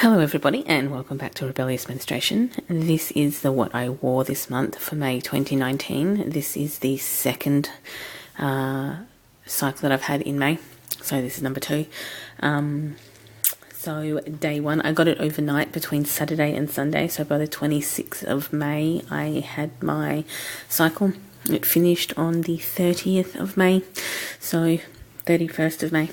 Hello everybody and welcome back to Rebellious Menstruation. This is the what I wore this month for May 2019. This is the second cycle that I've had in May. So this is number 2. So day 1, I got it overnight between Saturday and Sunday. So by the 26th of May, I had my cycle. It finished on the 30th of May. So 31st of May.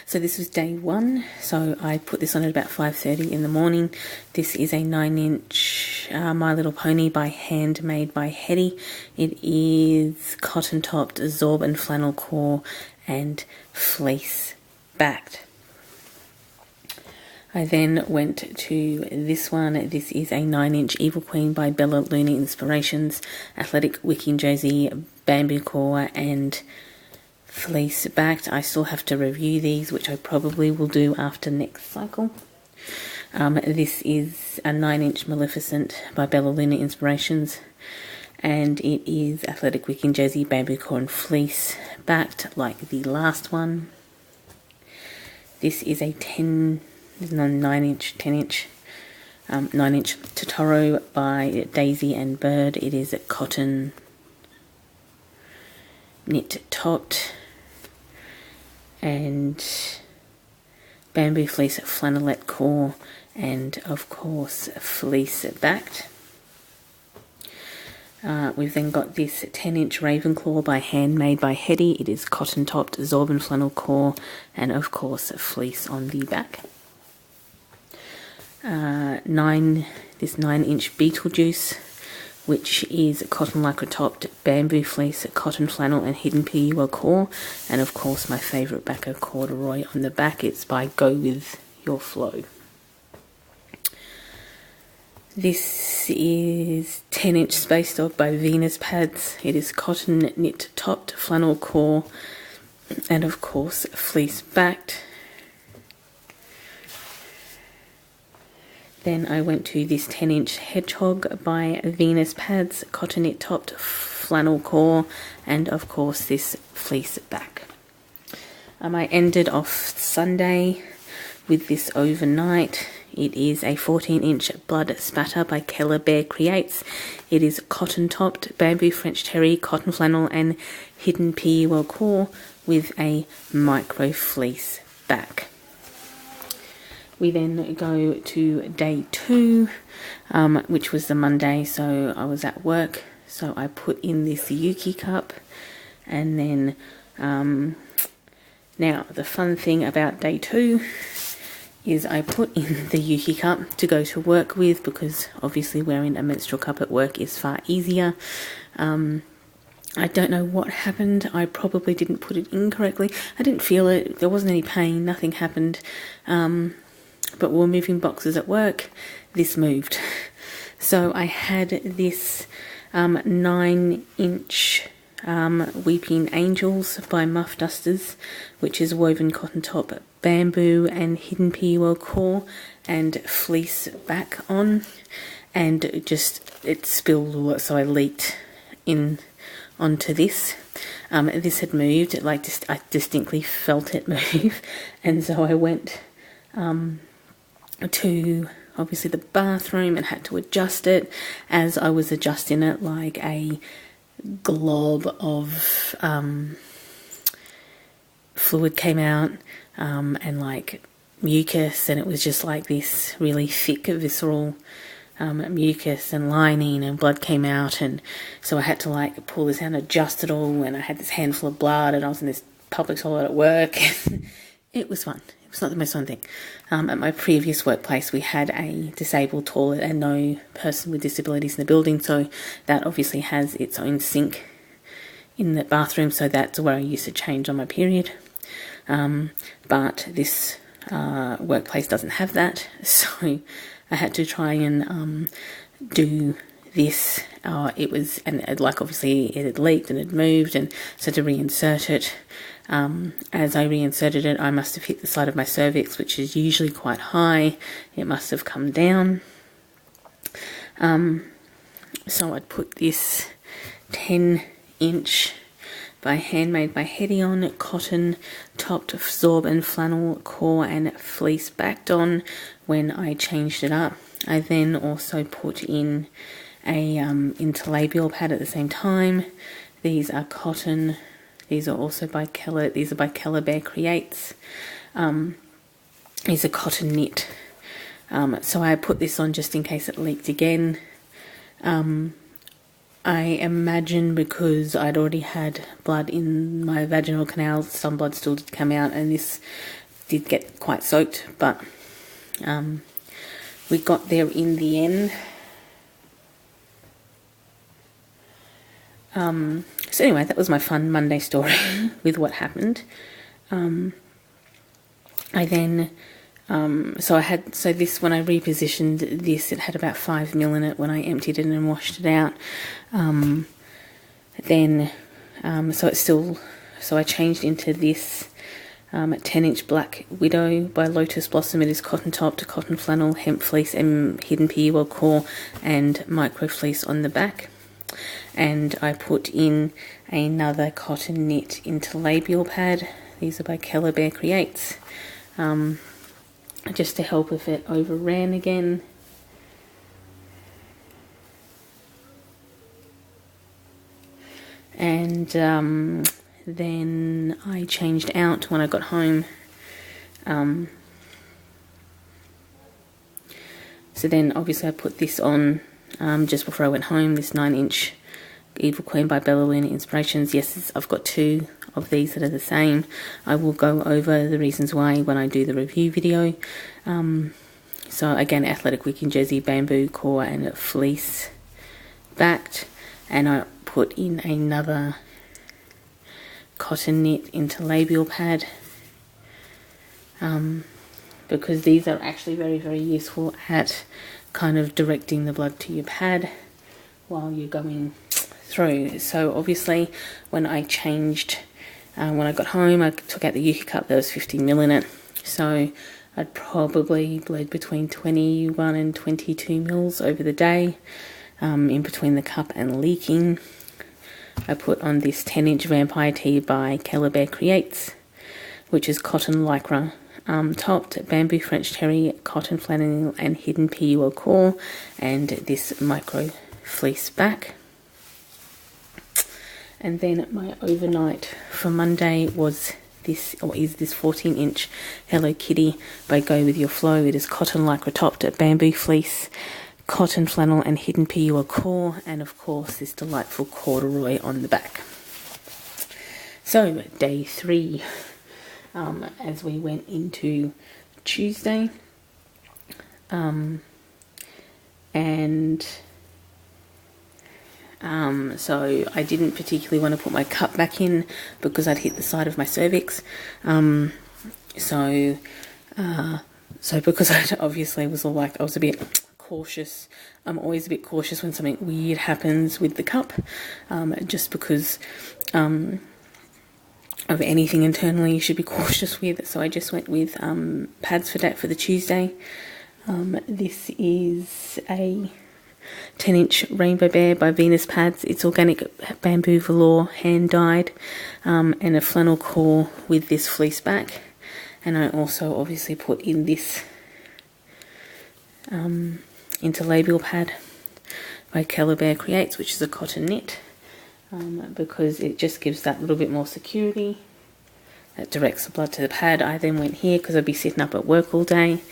So this was day 1, so I put this on at about 5:30 in the morning. This is a 9-inch My Little Pony by hand made by Hetty. It is cotton topped, zorb and flannel core and fleece backed. I then went to this one. This is a 9-inch Evil Queen by Bella Luna Inspirations, athletic wicking jersey, bamboo core and fleece backed. I still have to review these, which I probably will do after next cycle. This is a 9-inch Maleficent by Bella Luna Inspirations, and it is athletic wicking jersey, bamboo core and fleece backed like the last one. This is a 9-inch Totoro by Daisy and Bird. It is a cotton knit topped and bamboo fleece flannelette core and of course fleece backed. We've then got this 10-inch Ravenclaw by hand made by Hetty. It is cotton topped, zorb and flannel core and of course fleece on the back. This 9-inch Beetlejuice, which is cotton lycra topped, bamboo fleece, cotton flannel and hidden PUL core, and of course my favourite backer, corduroy on the back. It's by Go With Your Flow. This is 10-inch Space Dog by Venus Pads. It is cotton knit topped, flannel core and of course fleece backed. Then I went to this 10-inch Hedgehog by Venus Pads, cotton knit topped, flannel core, and of course this fleece back. I ended off Sunday with this overnight. It is a 14-inch Blood Spatter by Keller Bear Creates. It is cotton topped, bamboo French terry, cotton flannel, and hidden PUL core with a micro fleece back. We then go to day 2, which was the Monday, so I was at work, so I put in this Yuuki cup, and then, now the fun thing about day 2 is I put in the Yuuki cup to go to work with, because obviously wearing a menstrual cup at work is far easier. I don't know what happened. I probably didn't put it in correctly. I didn't feel it, there wasn't any pain, nothing happened. But we were moving boxes at work, this moved. So I had this 9-inch Weeping Angels by Muff Dusters, which is woven cotton top, bamboo and hidden PUL core and fleece back on, and just it spilled all, so I leaked in onto this. This had moved, like I distinctly felt it move, and so I went to obviously the bathroom and had to adjust it. As I was adjusting it, like a glob of fluid came out and like mucus, and it was just like this really thick visceral mucus and lining, and blood came out, and so I had to like pull this out and adjust it all, and I had this handful of blood and I was in this public toilet at work. It was fun. It's not the most fun thing. At my previous workplace, we had a disabled toilet and no person with disabilities in the building, so that obviously has its own sink in the bathroom, so that's where I used to change on my period. But this workplace doesn't have that, so I had to try and do this. It was, and like obviously it had leaked and it moved, and so to reinsert it. As I reinserted it, I must have hit the side of my cervix, which is usually quite high. It must have come down. So I'd put this 10-inch by Handmade by Hedion, cotton topped zorb and flannel core and fleece backed on when I changed it up. I then also put in a interlabial pad at the same time. These are cotton. These are also by Keller. These are by Keller Bear Creates. These are cotton knit. So I put this on just in case it leaked again. I imagine because I'd already had blood in my vaginal canal, some blood still did come out, and this did get quite soaked, but we got there in the end. So anyway, that was my fun Monday story with what happened. I then, so this, when I repositioned this, it had about 5 mil in it when I emptied it and washed it out. So I changed into this 10-inch Black Widow by Lotus Blossom. It is cotton top to cotton flannel, hemp fleece, and hidden PUL core, and micro fleece on the back. And I put in another cotton knit interlabial pad. These are by Keller Bear Creates, just to help if it overran again. And then I changed out when I got home. So then obviously I put this on just before I went home, this 9-inch Evil Queen by Bella Luna Inspirations. Yes, I've got 2 of these that are the same. I will go over the reasons why when I do the review video. So again, athletic wicking jersey, bamboo core and fleece backed. And I put in another cotton knit interlabial pad, because these are actually very, very useful at kind of directing the blood to your pad while you're going through. So obviously when I changed, when I got home, I took out the Yuuki cup. There was 50 mil in it, so I'd probably bled between 21 and 22 mils over the day, in between the cup and leaking. I put on this 10-inch Vampire Tee by Keller Bear Creates, which is cotton lycra topped, bamboo French terry, cotton flannel and hidden PUL core, and this micro fleece back. And then my overnight for Monday was this, or is this 14-inch Hello Kitty by Go With Your Flow. It is cotton lycra topped, bamboo fleece, cotton flannel and hidden PUL core, and of course this delightful corduroy on the back. So day 3, as we went into Tuesday, so I didn't particularly want to put my cup back in because I'd hit the side of my cervix. So because I obviously was all like, I was a bit cautious. I'm always a bit cautious when something weird happens with the cup, just because of anything internally you should be cautious with. So I just went with pads for that for the Tuesday. This is a 10-inch Rainbow Bear by Venus Pads. It's organic bamboo velour, hand dyed, and a flannel core with this fleece back. And I also obviously put in this interlabial pad by Keller Bear Creates, which is a cotton knit, because it just gives that little bit more security. That directs the blood to the pad. I then went here because I'd be sitting up at work all day.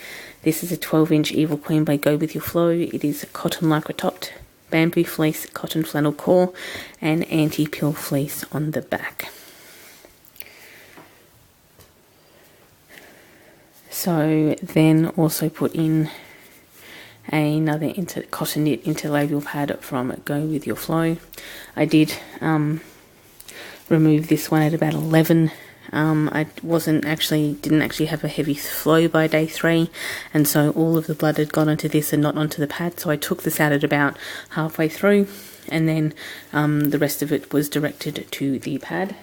This is a 12-inch Evil Queen by Go With Your Flow. It is cotton lycra topped, bamboo fleece, cotton flannel core, and anti-pill fleece on the back. So then also put in another cotton knit interlabial pad from Go With Your Flow. I did remove this one at about 11. I didn't actually have a heavy flow by day 3, and so all of the blood had gone onto this and not onto the pad, so I took this out at about halfway through, and then the rest of it was directed to the pad.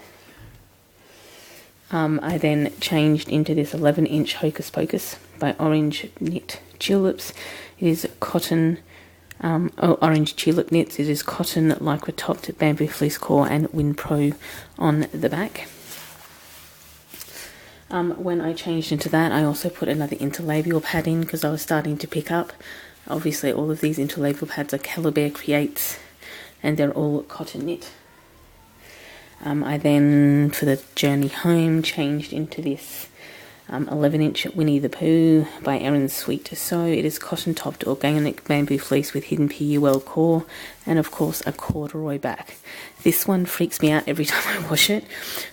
I then changed into this 11-inch Hocus Pocus by Orange Knit Tulips. It is cotton orange tulip knits. It is cotton lycra topped, bamboo fleece core and Wind Pro on the back. When I changed into that, I also put another interlabial pad in because I was starting to pick up. Obviously all of these interlabial pads are Calabear Creates and they're all cotton knit. I then, for the journey home, changed into this 11-inch Winnie the Pooh by Erin's Sweet to Sew. It is cotton topped organic bamboo fleece with hidden PUL core and of course a corduroy back. This one freaks me out every time I wash it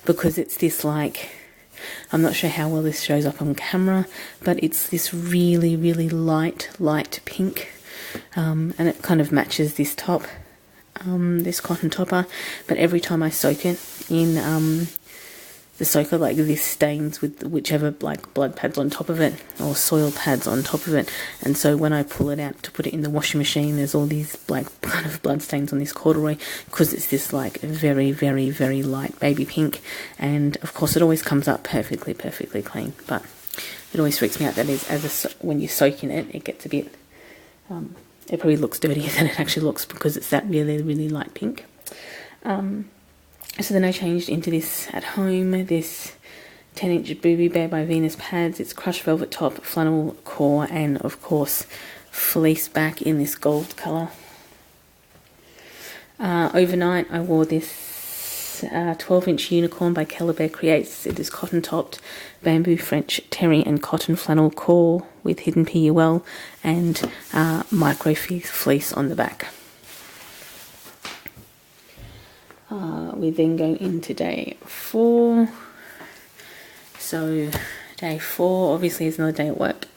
because it's this like, I'm not sure how well this shows up on camera, but it's this really light pink, and it kind of matches this top, this cotton topper, but every time I soak it in the soaker, like this stains with whichever like blood pads on top of it or soil pads on top of it, and so when I pull it out to put it in the washing machine, there's all these like kind of blood stains on this corduroy because it's this like very light baby pink, and of course it always comes up perfectly clean, but it always freaks me out that when you're soaking it, it gets a bit it probably looks dirtier than it actually looks because it's that really light pink. So then I changed into this at home, this 10-inch Booby Bear by Venus Pads. It's crushed velvet top, flannel core, and of course fleece back in this gold colour. Overnight I wore this 12-inch Unicorn by Calabear Creates. It is cotton topped, bamboo French terry and cotton flannel core with hidden PUL and micro fleece on the back. We then go into day 4. So day 4 obviously is another day at work.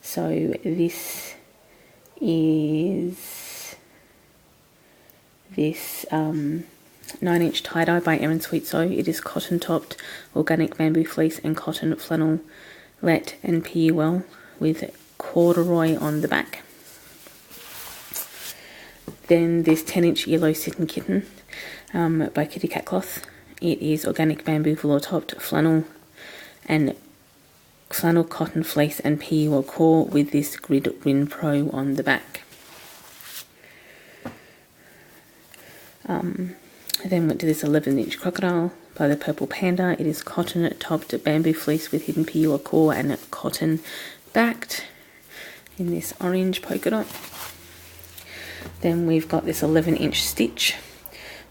So this is this 9-inch tie-dye by Erin Sweet Sew. It is cotton topped, organic bamboo fleece and cotton flannel let and PUL with corduroy on the back. Then this 10-inch Yellow Sit Kitten by Kitty Cat Cloth. It is organic bamboo velour topped, flannel and flannel cotton fleece and PUL core with this grid Wind Pro on the back. I then went to this 11-inch Crocodile by the Purple Panda. It is cotton topped bamboo fleece with hidden PUL core and cotton backed in this orange polka dot. Then we've got this 11-inch Stitch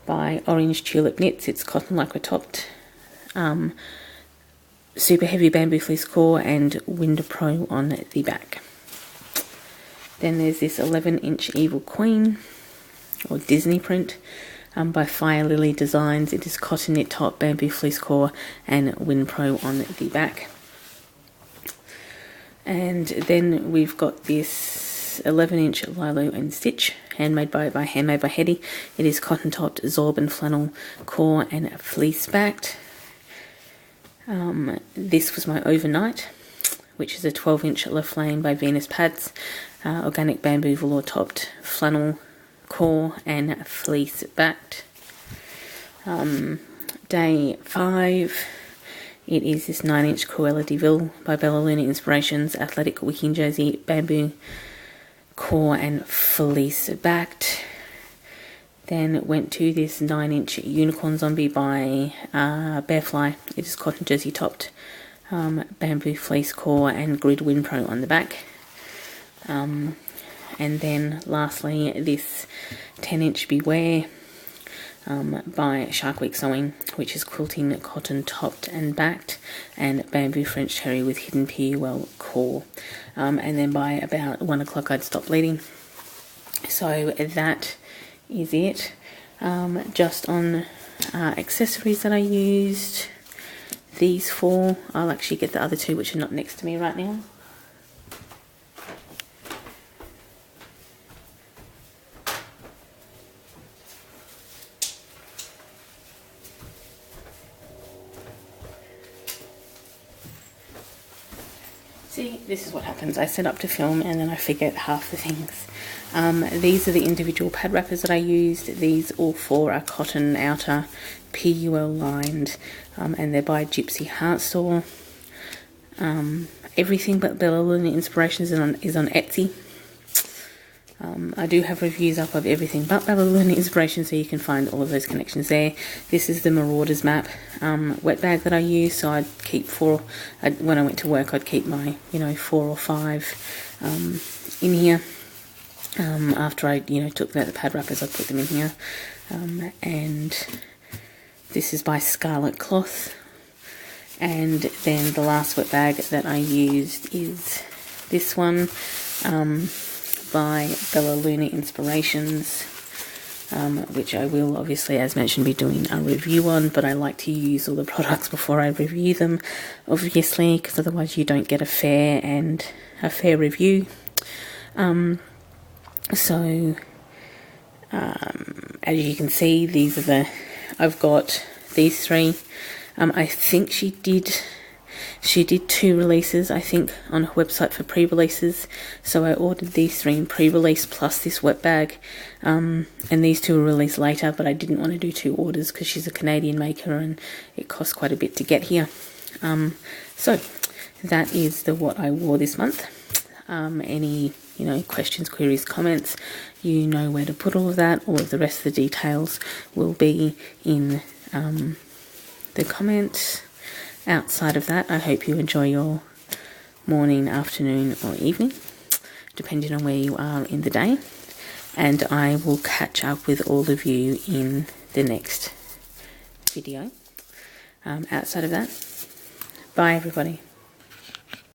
by Orange Tulip Knits. It's cotton lycra topped, super heavy bamboo fleece core and Wind Pro on the back. Then there's this 11-inch Evil Queen or Disney print by Fire Lily Designs. It is cotton knit top, bamboo fleece core and Wind Pro on the back. And then we've got this 11-inch Lilo and Stitch, handmade by Hetty. It is cotton topped, zorb and flannel core and fleece backed. This was my overnight, which is a 12-inch La Flame by Venus Pads, organic bamboo velour topped, flannel core and fleece backed. Day 5, it is this 9-inch Cruella de Vil by Bella Luna Inspirations, athletic wicking jersey, bamboo core and fleece backed. Then went to this 9-inch Unicorn Zombie by Bearfly. It is cotton jersey topped, bamboo fleece core and grid Wind Pro on the back. And then lastly this 10-inch Beware by Shark Week Sewing, which is quilting cotton topped and backed and bamboo French terry with hidden PUL core. And then by about 1 o'clock I'd stopped bleeding. So that is it. Just on accessories that I used, these 4. I'll actually get the other 2 which are not next to me right now. See, this is what happens. I set up to film and then I forget half the things. These are the individual pad wrappers that I used. These all 4 are cotton outer, PUL lined, and they're by Gypsy Heart Store. everything but Bella Luna Inspirations is on Etsy. I do have reviews up of everything but Bella Luna Inspiration, so you can find all of those connections there. This is the Marauders map wet bag that I use, so I'd keep when I went to work, I'd keep my 4 or 5 in here. After I took out the pad wrappers, I'd put them in here. And this is by Scarlet Cloth. And then the last wet bag that I used is this one by Bella Luna Inspirations, which I will obviously, as mentioned, be doing a review on, but I like to use all the products before I review them, obviously, because otherwise you don't get a fair review. So as you can see, these are I've got these 3. I think she did 2 releases, I think, on her website for pre-releases. So I ordered these 3 in pre-release plus this wet bag. And these 2 were released later, but I didn't want to do 2 orders because she's a Canadian maker and it costs quite a bit to get here. So that is what I wore this month. Any questions, queries, comments, you know where to put all of that. All of the rest of the details will be in the comments. Outside of that, I hope you enjoy your morning, afternoon or evening, depending on where you are in the day, and I will catch up with all of you in the next video. Outside of that, bye everybody.